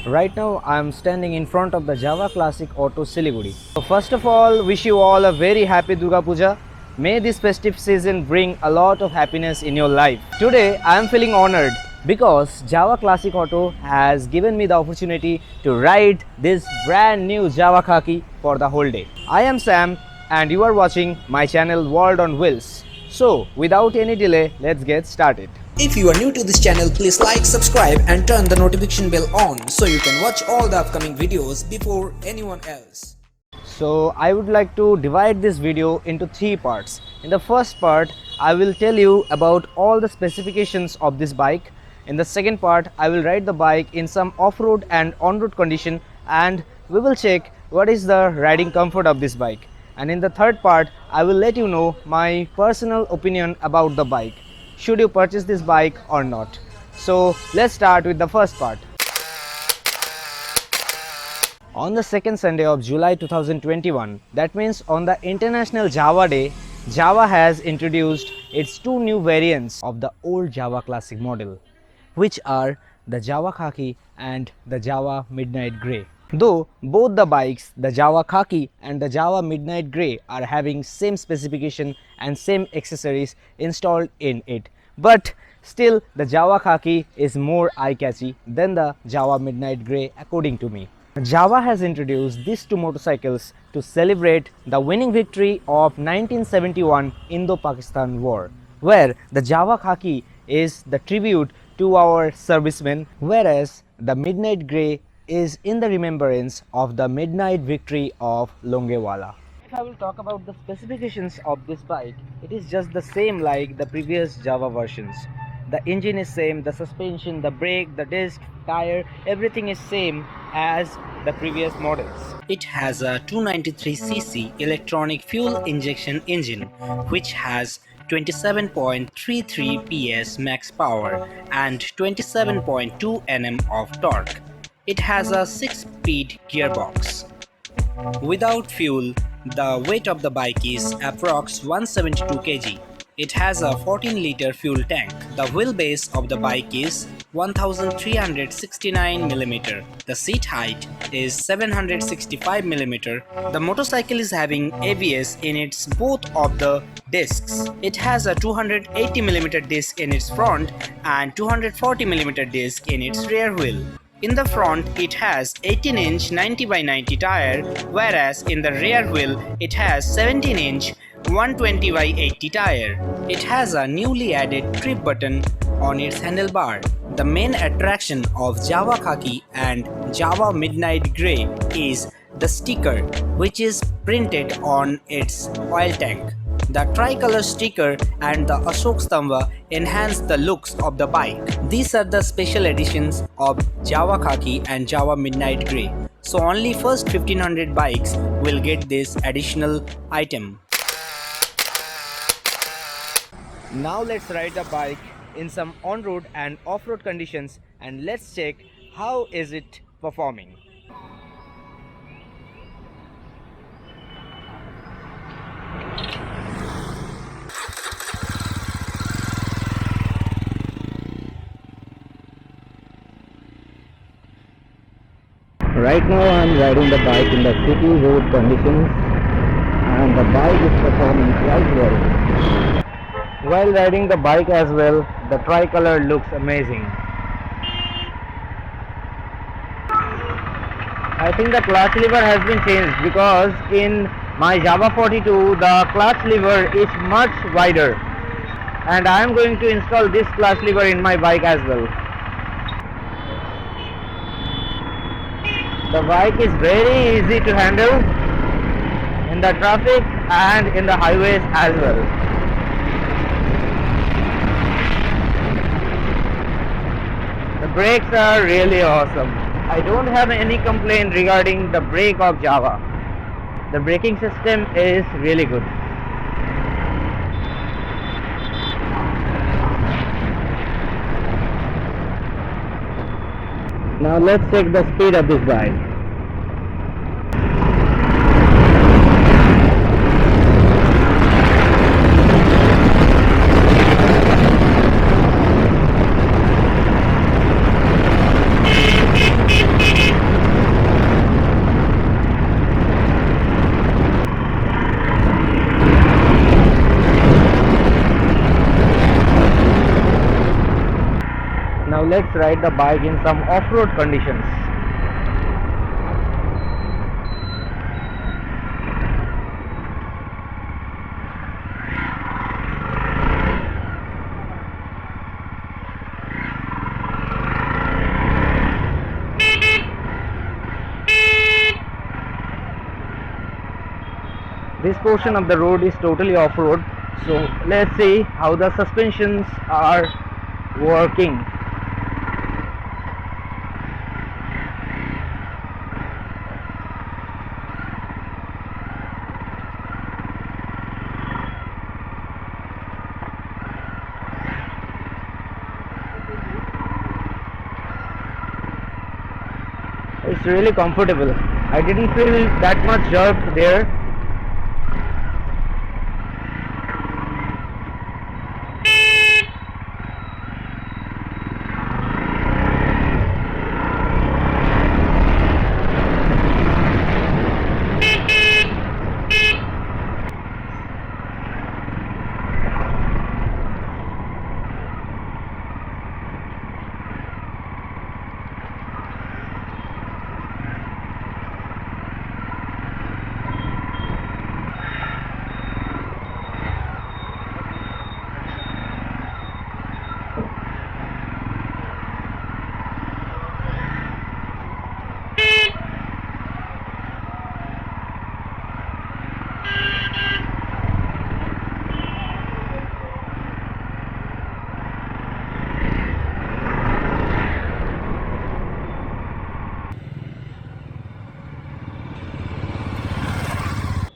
Right now I'm standing in front of the Java Classic Auto Siliguri. So first of all, wish you all a very happy Durga Puja. May this festive season bring a lot of happiness in your life. Today I am feeling honored because Java Classic Auto has given me the opportunity to ride this brand new Java Khaki for the whole day. I am Sam and you are watching my channel World on Wheels. So without any delay, let's get started. If you are new to this channel, please like, subscribe and turn the notification bell on so you can watch all the upcoming videos before anyone else. So I would like to divide this video into 3 parts. In the first part, I will tell you about all the specifications of this bike. In the second part, I will ride the bike in some off-road and on-road condition, and we will check what is the riding comfort of this bike. And in the third part, I will let you know my personal opinion about the bike. Should you purchase this bike or not? So let's start with the first part. On the second Sunday of July 2021, that means on the International Java Day, Java has introduced its 2 new variants of the old Java Classic model, which are the Java Khaki and the Java Midnight Grey. Though both the bikes, the Java Khaki and the Java Midnight Grey, are having same specification and same accessories installed in it, but still the Java Khaki is more eye-catchy than the Java Midnight Grey according to me. Java has introduced these 2 motorcycles to celebrate the winning victory of 1971 Indo-Pakistan War, where the Java Khaki is the tribute to our servicemen, whereas the Midnight Grey is in the remembrance of the midnight victory of Longewala. If I will talk about the specifications of this bike, it is just the same like the previous Java versions. The engine is same, the suspension, the brake, the disc, tire, everything is same as the previous models. It has a 293cc electronic fuel injection engine which has 27.33 PS max power and 27.2 Nm of torque. It has a 6-speed gearbox. Without fuel, the weight of the bike is approx 172 kg. It has a 14-liter fuel tank. The wheelbase of the bike is 1369 mm. The seat height is 765 mm. The motorcycle is having ABS in its both of the discs. It has a 280 mm disc in its front and 240 mm disc in its rear wheel. In the front, it has 18-inch 90/90 tire, whereas in the rear wheel, it has 17-inch 120/80 tire. It has a newly added trip button on its handlebar. The main attraction of Java Khaki and Java Midnight Grey is the sticker, which is printed on its oil tank. The tricolor sticker and the Ashok Stamba enhance the looks of the bike. These are the special editions of Java Khaki and Java Midnight Grey. So only first 1500 bikes will get this additional item. Now let's ride the bike in some on-road and off-road conditions and let's check how is it performing. Right now I am riding the bike in the city road conditions and the bike is performing quite well. While riding the bike as well, the tricolor looks amazing. I think the clutch lever has been changed because in my Java 42 the clutch lever is much wider, and I am going to install this clutch lever in my bike as well. The bike is very easy to handle in the traffic and in the highways as well. The brakes are really awesome. I don't have any complaint regarding the brake of Java. The braking system is really good. Now let's check the speed of this bike. Now let's ride the bike in some off-road conditions. This portion of the road is totally off-road, so let's see how the suspensions are working. It's really comfortable. I didn't feel that much jerk there.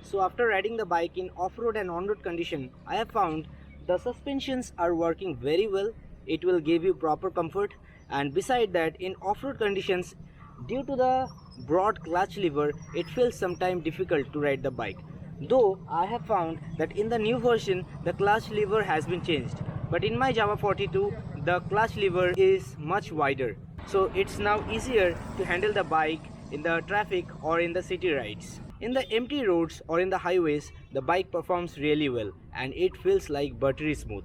So after riding the bike in off-road and on-road condition, I have found the suspensions are working very well. It will give you proper comfort, and beside that, in off-road conditions, due to the broad clutch lever, it feels sometimes difficult to ride the bike. Though I have found that in the new version, the clutch lever has been changed. But in my Java 42, the clutch lever is much wider. So it's now easier to handle the bike in the traffic or in the city rides. In the empty roads or in the highways, the bike performs really well and it feels like buttery smooth.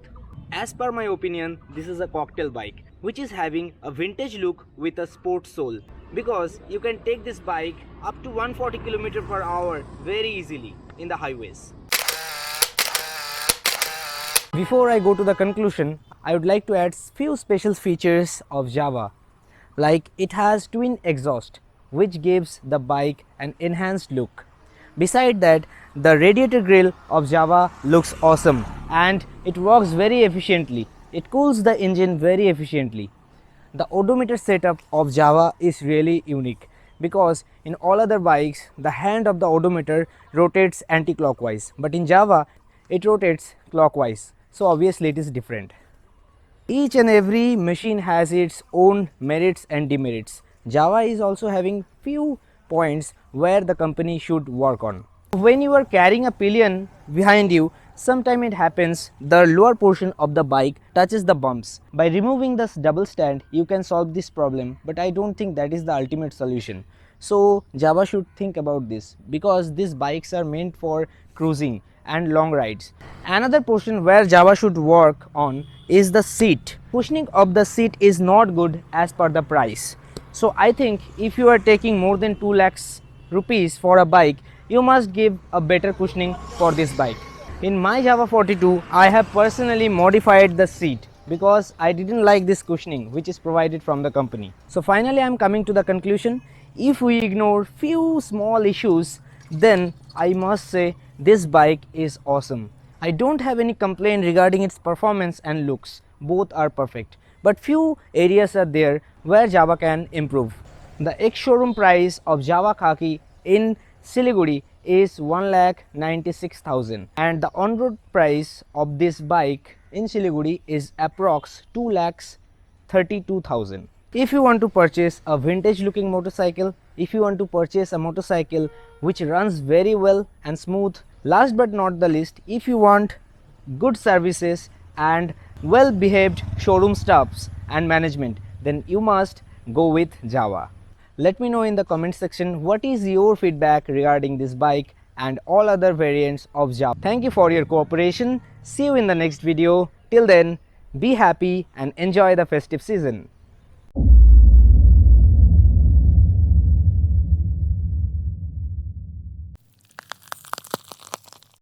As per my opinion, this is a cocktail bike which is having a vintage look with a sports soul, because you can take this bike up to 140 km per hour very easily in the highways. Before I go to the conclusion, I would like to add few special features of Java, like it has twin exhaust which gives the bike an enhanced look. Beside that, the radiator grille of Java looks awesome and it works very efficiently. It cools the engine very efficiently. The odometer setup of Java is really unique, because in all other bikes the hand of the odometer rotates anti-clockwise, but in Java it rotates clockwise, so obviously it is different. Each and every machine has its own merits and demerits. Java is also having few points where the company should work on. When you are carrying a pillion behind you, sometimes it happens the lower portion of the bike touches the bumps. By removing this double stand, you can solve this problem, but I don't think that is the ultimate solution. So Java should think about this, because these bikes are meant for cruising and long rides. Another portion where Java should work on is the seat. Cushioning of the seat is not good as per the price. So I think if you are taking more than 2 lakhs rupees for a bike, you must give a better cushioning for this bike. In my Java 42, I have personally modified the seat because I didn't like this cushioning which is provided from the company. So finally I am coming to the conclusion. If we ignore few small issues, then I must say this bike is awesome. I don't have any complaint regarding its performance and looks. Both are perfect. But few areas are there where Java can improve. The ex-showroom price of Java Khaki in Siliguri is 1,96,000 and the on-road price of this bike in Siliguri is approx 2,32,000. If you want to purchase a vintage looking motorcycle, if you want to purchase a motorcycle which runs very well and smooth, last but not the least, if you want good services and well behaved showroom staffs and management, then you must go with Java. Let me know in the comment section what is your feedback regarding this bike and all other variants of Java. Thank you for your cooperation. See you in the next video. Till then, be happy and enjoy the festive season.